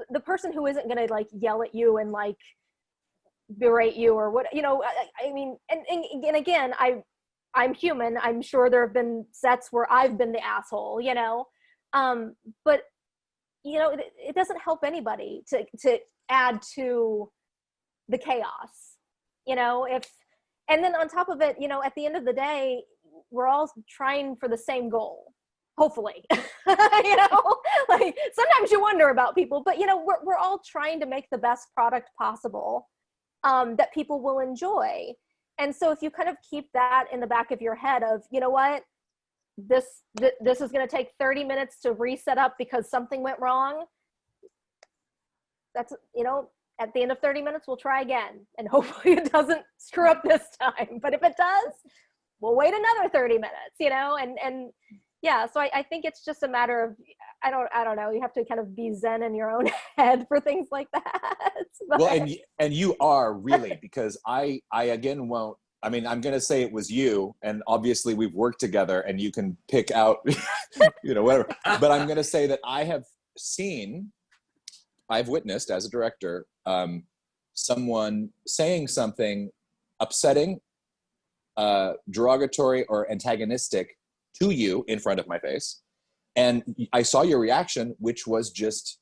the person who isn't going to like yell at you and like berate you or what, you know, I mean, and again, I'm human. I'm sure there have been sets where I've been the asshole, you know, but you know, it doesn't help anybody to add to the chaos, you know, and then on top of it, you know, at the end of the day, we're all trying for the same goal, hopefully. You know, like sometimes you wonder about people, but you know, we're all trying to make the best product possible that people will enjoy. And so if you kind of keep that in the back of your head of, you know what, this is going to take 30 minutes to reset up because something went wrong. That's, you know, at the end of 30 minutes, we'll try again. And hopefully it doesn't screw up this time. But if it does, we'll wait another 30 minutes, you know, and yeah, so I think it's just a matter of, I don't know, you have to kind of be zen in your own head for things like that. But... Well, and you are really, because I again won't, I mean, I'm going to say it was you, and obviously we've worked together and you can pick out, you know, whatever, but I'm going to say that I've witnessed as a director, someone saying something upsetting, derogatory or antagonistic to you in front of my face. And I saw your reaction, which was just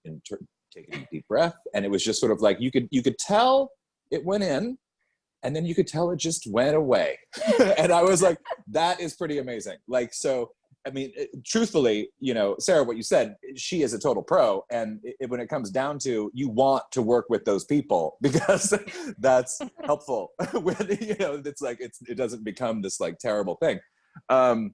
take a deep breath. And it was just sort of like, you could tell it went in, and then you could tell it just went away. And I was like, that is pretty amazing. Like, so, I mean, truthfully, you know, Sarah, what you said, she is a total pro. And when it comes down to, you want to work with those people because that's helpful. When, you know, it's like, it doesn't become this like terrible thing. And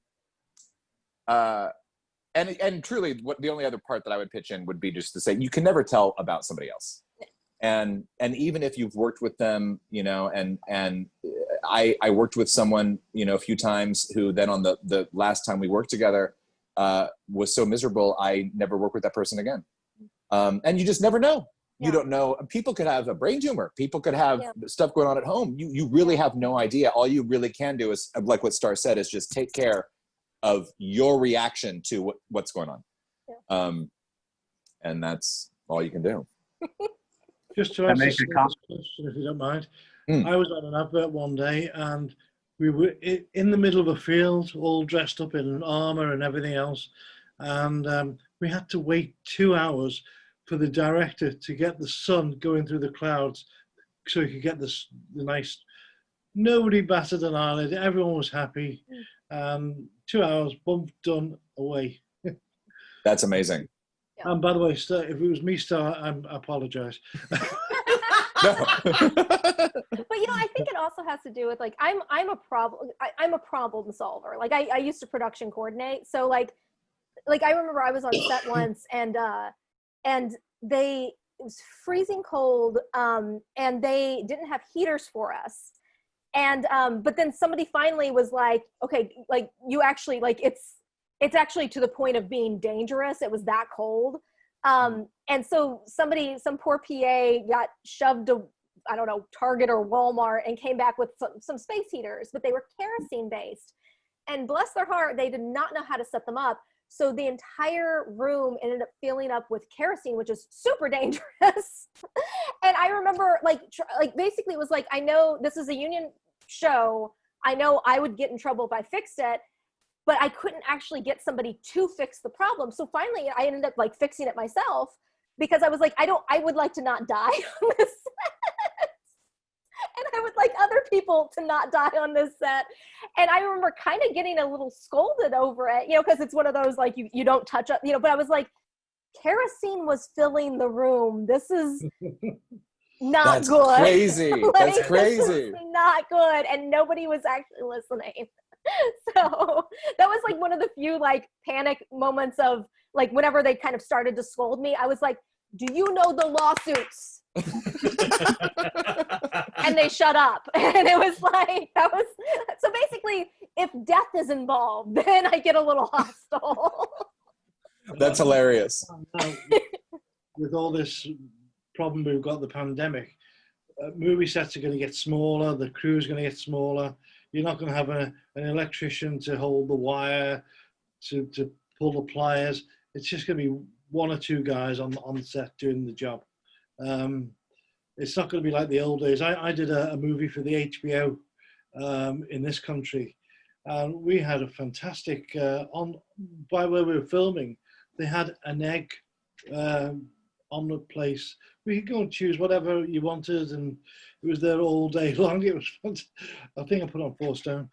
truly, the only other part that I would pitch in would be just to say, you can never tell about somebody else. And even if you've worked with them, you know, and I worked with someone, you know, a few times who then on the last time we worked together was so miserable, I never worked with that person again. And you just never know. Yeah. You don't know. People could have a brain tumor. People could have stuff going on at home. You really have no idea. All you really can do is, like what Star said, is just take care of your reaction to what's going on. Yeah. And that's all you can do. Just to answer this question, if you don't mind. I was on an advert one day and we were in the middle of a field, all dressed up in armor and everything else. And we had to wait 2 hours for the director to get the sun going through the clouds so he could get the nice, nobody batted an eyelid, everyone was happy. 2 hours, boom, done, away. That's amazing. And by the way, Star, if it was me, Star, I apologize. But you know, I think it also has to do with like I'm a problem solver. Like I used to production coordinate, so like I remember I was on set once and it was freezing cold and they didn't have heaters for us. And but then somebody finally was like, okay, like you actually like it's actually to the point of being dangerous. It was that cold. And so some poor PA got shoved to, I don't know, Target or Walmart and came back with some space heaters, but they were kerosene based. And bless their heart, they did not know how to set them up. So the entire room ended up filling up with kerosene, which is super dangerous. And I remember like basically it was like, I know this is a union show. I know I would get in trouble if I fixed it, but I couldn't actually get somebody to fix the problem. So finally I ended up like fixing it myself because I was like, I would like to not die on this set. And I would like other people to not die on this set. And I remember kind of getting a little scolded over it, you know, because it's one of those like you don't touch up, you know, but I was like, kerosene was filling the room. This is not good. Crazy. Like, That's crazy. This is not good. And nobody was actually listening. So that was like one of the few like panic moments of like whenever they kind of started to scold me, I was like, do you know the lawsuits? And they shut up. And it was like, that was, so basically if death is involved, then I get a little hostile. That's hilarious. With all this problem we've got, the pandemic, movie sets are going to get smaller, the crew's going to get smaller. You're not going to have an electrician to hold the wire, to pull the pliers. It's just going to be one or two guys on set doing the job. It's not going to be like the old days. I did a movie for the HBO in this country, and we had a fantastic by where we were filming. They had an egg on the place. We could go and choose whatever you wanted, and it was there all day long. It was fun. I think I put on 4 stone.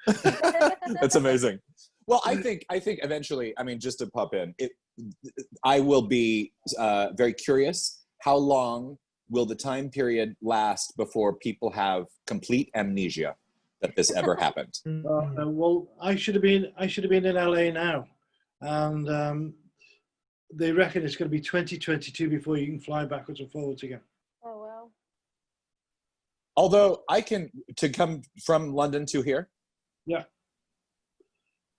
That's amazing. Well, I think eventually, I mean, just to pop in, I will be very curious. How long will the time period last before people have complete amnesia that this ever happened? Well, I should have been in LA now, and they reckon it's going to be 2022 before you can fly backwards and forwards again. Oh wow! Although to come from London to here. Yeah.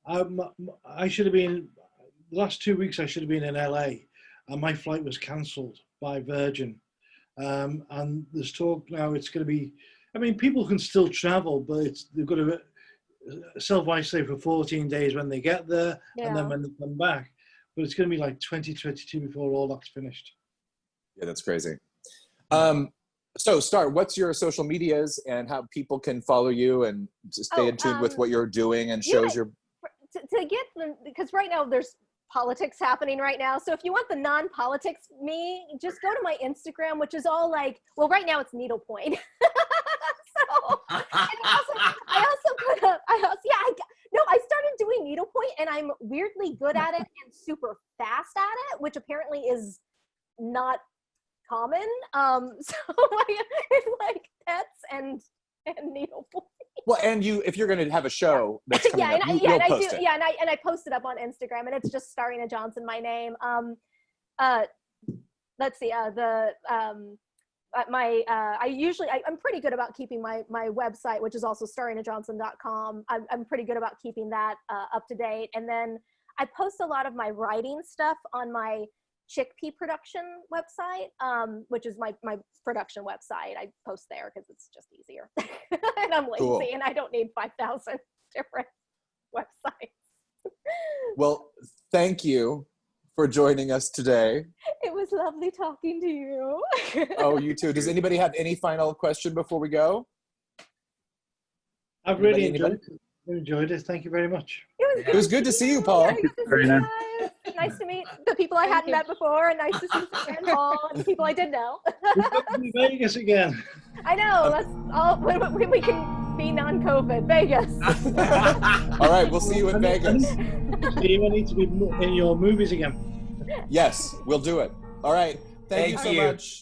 I should have been, the last 2 weeks I should have been in LA, and my flight was cancelled by Virgin. And there's talk now it's going to be, I mean, people can still travel, but they've got to self-isolate for 14 days when they get there, and then when they come back. But it's going to be like 2022 before all that's finished. Yeah, that's crazy. So, Star, what's your social medias and how people can follow you and stay in tune with what you're doing and shows you're... To get them, because right now there's politics happening right now. So if you want the non-politics me, just go to my Instagram, which is all like, well, right now it's needlepoint. So, and I started doing needlepoint, and I'm weirdly good at it and super fast at it, which apparently is not common. So it's like pets and needlepoint. Well, and if you're going to have a show that's coming up, you'll post it. Yeah, and I post it up on Instagram, and it's just Starina Johnson, my name. Let's see, I'm pretty good about keeping my website, which is also starinajohnson.com. I'm pretty good about keeping that up to date. And then I post a lot of my writing stuff on my Chickpea production website, which is my production website. I post there because it's just easier. And I'm lazy, cool. And I don't need 5,000 different websites. Well, thank you for joining us today. It was lovely talking to you. Oh, you too. Does anybody have any final question before we go? I've really enjoyed it. Thank you very much. It was good to see you, Paul. Very nice. Nice to meet the people I hadn't met before, and nice to see Stan Hall and the people I did know. We're going to Vegas again. I know. That's all. When we can be non-COVID, Vegas. All right, we'll see you in Vegas. Steve, I need to be in your movies again. Yes, we'll do it. All right. Thank you so much.